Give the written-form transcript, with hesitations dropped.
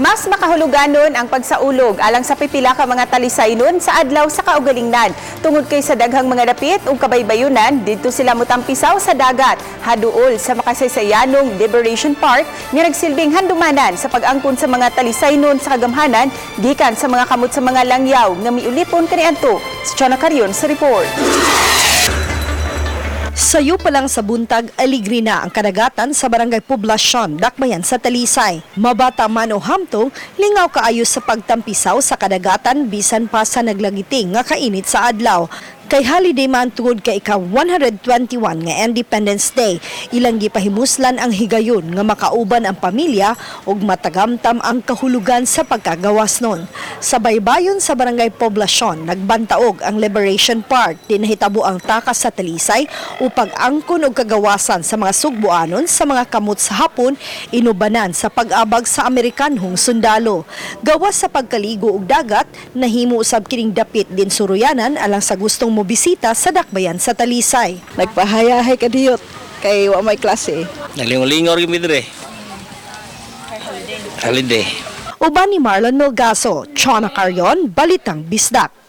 Mas makahuluganon ang pagsaulog alang sa pipila ka mga talisaynon sa adlaw sa kaugalingnan. Tungod kay sa daghang mga dapit ug kabaybayunan, didto sila mutampisaw sa dagat, haduol sa makasaysayanong Liberation Park nga nagsilbing handumanan sa pag-angkon sa mga talisaynon sa kagamhanan gikan sa mga kamot sa mga langyaw nga miulipon kaniadto. Si Chana Carion sa report. Sayo pa lang sa buntag, aligri na ang kadagatan sa Barangay Poblasyon, Dakbayan sa Talisay. Mabata man o hamtong, lingaw kaayos sa pagtampisaw sa kadagatan bisan pa sa naglagiting nga kainit sa adlaw. Kay holiday man tungod kay ika-121 nga Independence Day, ilang gipahimuslan ang higayon nga makauban ang pamilya ug matagamtam ang kahulugan sa pagkagawas nun. Sa baybayon sa Barangay Poblasyon, nagbantaog ang Liberation Park, dinahitabo ang takas sa Talisay upang angkon og kagawasan sa mga Sugboanon sa mga kamot sa hapon, inubanan sa pag-abag sa Amerikanhong sundalo. Gawas sa pagkaligo og dagat, nahimo usab kining dapit din suruyanan alang sa gustong bisita sa Dakbayan sa Talisay. Nagpahayahay ka diyot kay wa may klase. Nalingaw-lingaw rin midre. Holiday. Uban ni Marlon Melgaso, Chana Carion, Balitang Bisdak.